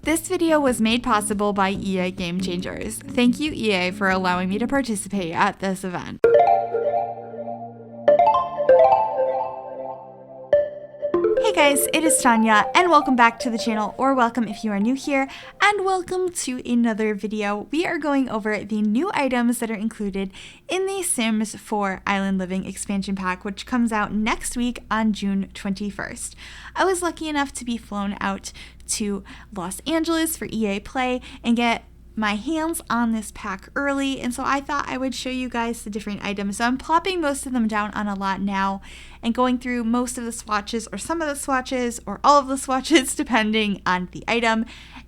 This video was made possible by EA Game Changers. Thank you, EA, for allowing me to participate at this event. Hey guys, it is Tanya, and welcome back to the channel, or welcome if you are new here, and welcome to another video. We are going over the new items that are included in the Sims 4 Island Living expansion pack, which comes out next week on June 21st. I was lucky enough to be flown out to Los Angeles for EA Play and get my hands on this pack early, and so I thought I would show you guys the different items. So I'm plopping most of them down on a lot now and going through most of the swatches, or some of the swatches, or all of the swatches depending on the item.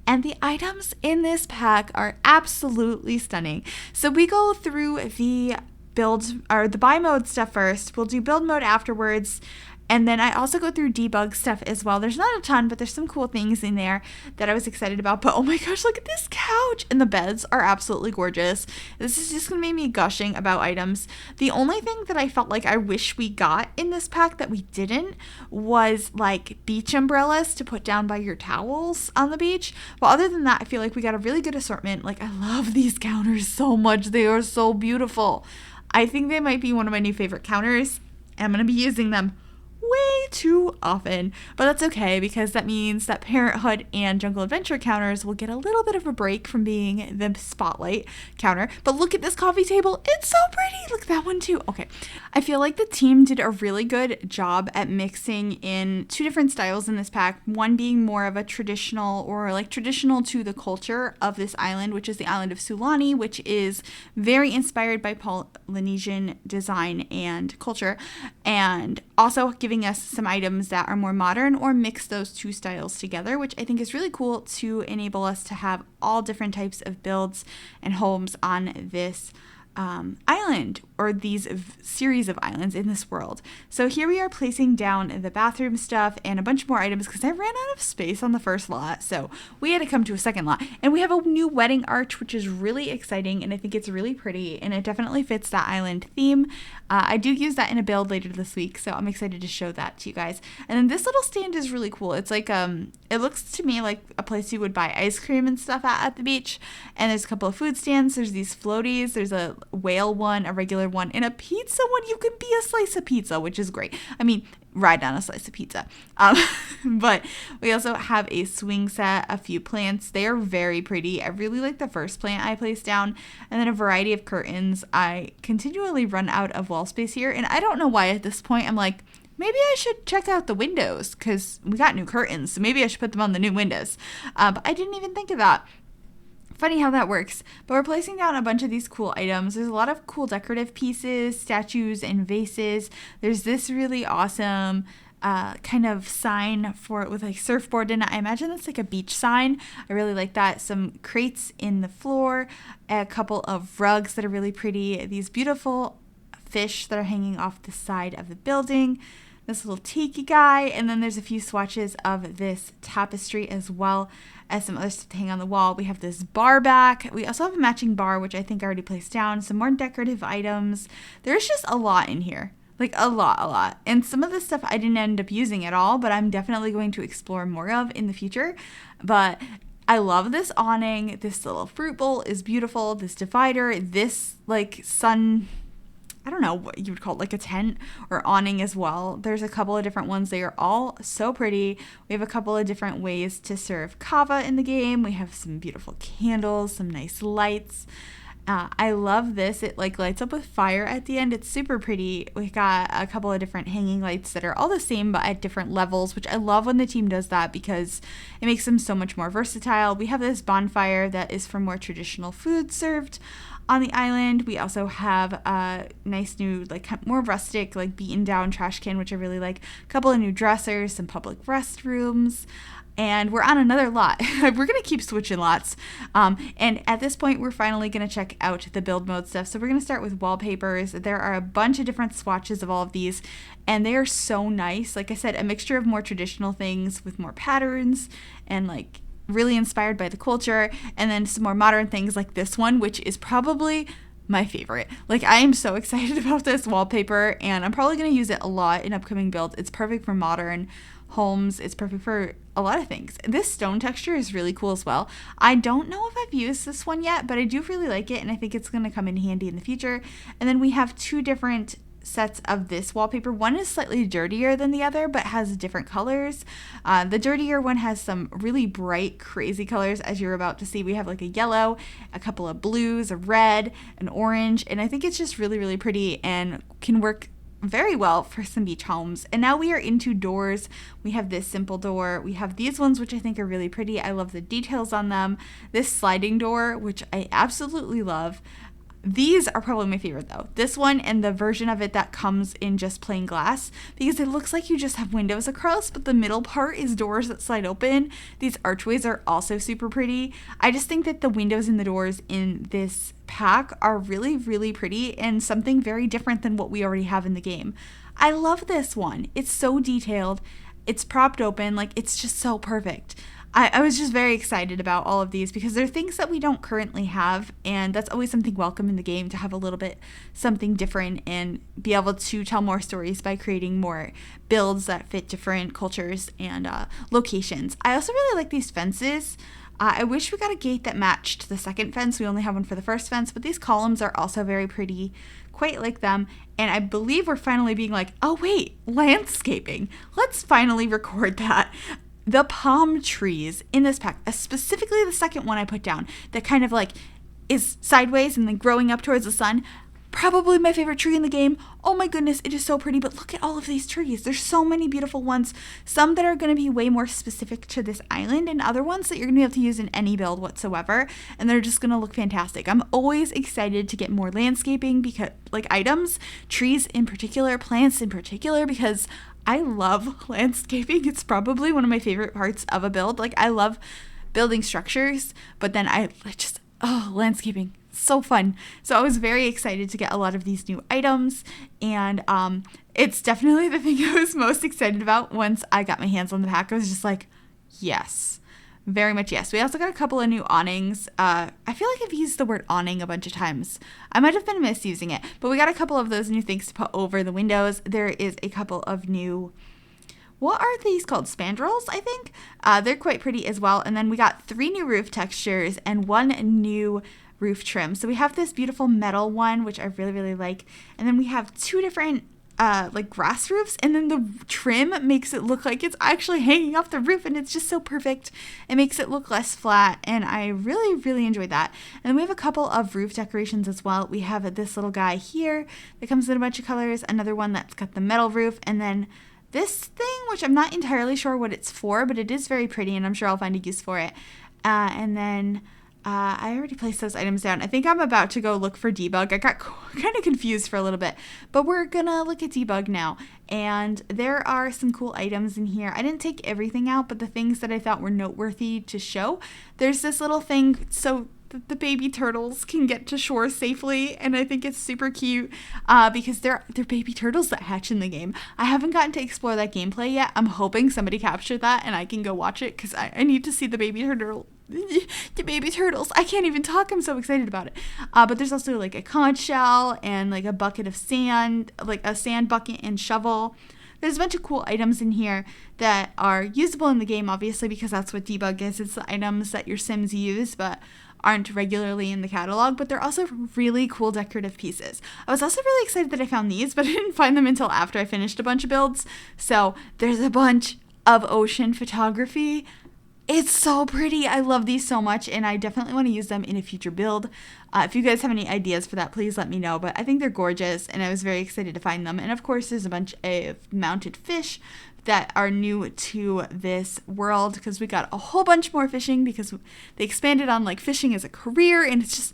And the items in this pack are absolutely stunning. So we go through the build, or the buy mode stuff first. We'll do build mode afterwards. And then I also go through debug stuff as well. There's not a ton, but there's some cool things in there that I was excited about. But oh my gosh, look at this couch! And the beds are absolutely gorgeous. This is just going to make me gushing about items. The only thing that I felt like I wish we got in this pack that we didn't was like beach umbrellas to put down by your towels on the beach. But other than that, I feel like we got a really good assortment. Like, I love these counters so much. They are so beautiful. I think they might be one of my new favorite counters, and I'm going to be using them way too often, but that's okay, because that means that Parenthood and Jungle Adventure counters will get a little bit of a break from being the spotlight counter. But look at this coffee table, it's so pretty. Look at that one too. Okay, I feel like the team did a really good job at mixing in two different styles in this pack, one being more of a traditional, or like traditional to the culture of this island, which is the island of Sulani, which is very inspired by Polynesian design and culture, and also giving us some items that are more modern, or mix those two styles together, which I think is really cool to enable us to have all different types of builds and homes on this island, or these series of islands in this world. So here we are placing down the bathroom stuff and a bunch more items because I ran out of space on the first lot, so we had to come to a second lot. And we have a new wedding arch, which is really exciting, and I think it's really pretty, and it definitely fits that island theme. I do use that in a build later this week, so I'm excited to show that to you guys. And then this little stand is really cool. It's like it looks to me like a place you would buy ice cream and stuff at the beach. And there's a couple of food stands. There's these floaties. There's a whale one, a regular one, and a pizza one. You can be a slice of pizza, which is great. I mean, ride on a slice of pizza. But we also have a swing set, a few plants. They are very pretty. I really like the first plant I placed down, and then a variety of curtains. I continually run out of wall space here, and I don't know why at this point I'm like, maybe I should check out the windows because we got new curtains, so maybe I should put them on the new windows. But I didn't even think of that. Funny how that works. But we're placing down a bunch of these cool items. There's a lot of cool decorative pieces, statues, and vases. There's this really awesome kind of sign for it with like surfboard in it. I imagine that's like a beach sign. I really like that. Some crates in the floor, a couple of rugs that are really pretty, these beautiful fish that are hanging off the side of the building, this little tiki guy, and then there's a few swatches of this tapestry as well as some other stuff to hang on the wall. We have this bar back. We also have a matching bar, which I think I already placed down. Some more decorative items. There's just a lot in here. Like a lot. And some of the stuff I didn't end up using at all, but I'm definitely going to explore more of in the future. But I love this awning. This little fruit bowl is beautiful. This divider, this like sun, I don't know what you would call it, like a tent or awning as well. There's a couple of different ones. They are all so pretty. We have a couple of different ways to serve kava in the game. We have some beautiful candles, some nice lights. I love this. It like lights up with fire at the end. It's super pretty. We got a couple of different hanging lights that are all the same but at different levels, which I love when the team does that because it makes them so much more versatile. We have this bonfire that is for more traditional food served on the island. We also have a nice new, like more rustic, like beaten down trash can, which I really like. A couple of new dressers, some public restrooms. And we're on another lot. We're going to keep switching lots. And at this point, we're finally going to check out the build mode stuff. So we're going to start with wallpapers. There are a bunch of different swatches of all of these, and they are so nice. Like I said, a mixture of more traditional things with more patterns and like really inspired by the culture, and then some more modern things like this one, which is probably my favorite. Like, I am so excited about this wallpaper, and I'm probably going to use it a lot in upcoming builds. It's perfect for modern homes. It's perfect for a lot of things. This stone texture is really cool as well. I don't know if I've used this one yet, but I do really like it, and I think it's going to come in handy in the future. And then we have two different sets of this wallpaper. One is slightly dirtier than the other, but has different colors. The dirtier one has some really bright, crazy colors, as you're about to see. We have like a yellow, a couple of blues, a red, an orange, and I think it's just really, really pretty and can work very well for some beach homes. And now we are into doors. We have this simple door. We have these ones, which I think are really pretty. I love the details on them. This sliding door, which I absolutely love. These are probably my favorite though. This one and the version of it that comes in just plain glass, because it looks like you just have windows across, but the middle part is doors that slide open. These archways are also super pretty. I just think that the windows and the doors in this pack are really, really pretty and something very different than what we already have in the game. I love this one. It's so detailed. It's propped open. Like, it's just so perfect. I was just very excited about all of these because they're things that we don't currently have, and that's always something welcome in the game, to have a little bit something different and be able to tell more stories by creating more builds that fit different cultures and locations. I also really like these fences. I wish we got a gate that matched the second fence. We only have one for the first fence, but these columns are also very pretty, quite like them. And I believe we're finally being like, oh wait, landscaping. Let's finally record that. The palm trees in this pack, specifically the second one I put down, that kind of like is sideways and then growing up towards the sun. Probably my favorite tree in the game. Oh my goodness, it is so pretty. But look at all of these trees. There's so many beautiful ones. Some that are going to be way more specific to this island, and other ones that you're going to be able to use in any build whatsoever. And they're just going to look fantastic. I'm always excited to get more landscaping, because like items, trees in particular, plants in particular, because I love landscaping. It's probably one of my favorite parts of a build. Like, I love building structures, but then landscaping, so fun. So I was very excited to get a lot of these new items, and it's definitely the thing I was most excited about once I got my hands on the pack. I was just like, yes. Very much yes. We also got a couple of new awnings. I feel like I've used the word awning a bunch of times. I might have been misusing it, but we got a couple of those new things to put over the windows. There is a couple of new, what are these called? Spandrels, I think. They're quite pretty as well. And then we got 3 new roof textures and 1 new roof trim. So we have this beautiful metal one, which I really, really like. And then we have 2 different like grass roofs, and then the trim makes it look like it's actually hanging off the roof, and it's just so perfect. It makes it look less flat, and I really, really enjoyed that. And then we have a couple of roof decorations as well. We have this little guy here that comes in a bunch of colors, another one that's got the metal roof, and then this thing, which I'm not entirely sure what it's for, but it is very pretty, and I'm sure I'll find a use for it. And then I already placed those items down. I think I'm about to go look for debug. I got kind of confused for a little bit, but we're gonna look at debug now. And there are some cool items in here. I didn't take everything out, but the things that I thought were noteworthy to show. There's this little thing so the baby turtles can get to shore safely, and I think it's super cute because they're baby turtles that hatch in the game. I haven't gotten to explore that gameplay yet. I'm hoping somebody captured that and I can go watch it, because I need to see the baby turtles. I can't even talk. I'm so excited about it. But there's also like a conch shell and like a bucket of sand, like a sand bucket and shovel. There's a bunch of cool items in here that are usable in the game, obviously, because that's what debug is. It's the items that your Sims use but aren't regularly in the catalog, but they're also really cool decorative pieces. I was also really excited that I found these, but I didn't find them until after I finished a bunch of builds. So there's a bunch of ocean photography. It's so pretty. I love these so much, and I definitely want to use them in a future build. If you guys have any ideas for that, please let me know, but I think they're gorgeous, and I was very excited to find them. And of course, there's a bunch of mounted fish that are new to this world, because we got a whole bunch more fishing because they expanded on like fishing as a career, and it's just,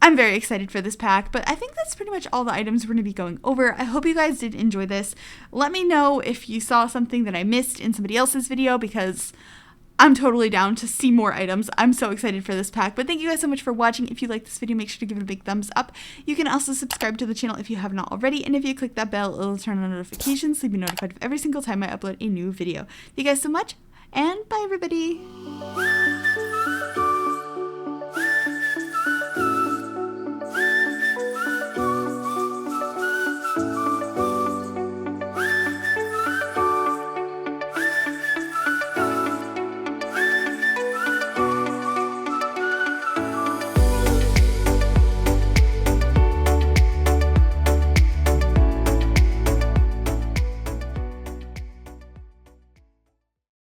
I'm very excited for this pack. But I think that's pretty much all the items we're going to be going over. I hope you guys did enjoy this. Let me know if you saw something that I missed in somebody else's video, because I'm totally down to see more items. I'm so excited for this pack. But thank you guys so much for watching. If you like this video, make sure to give it a big thumbs up. You can also subscribe to the channel if you have not already. And if you click that bell, it'll turn on notifications so you'll be notified of every single time I upload a new video. Thank you guys so much, and bye everybody.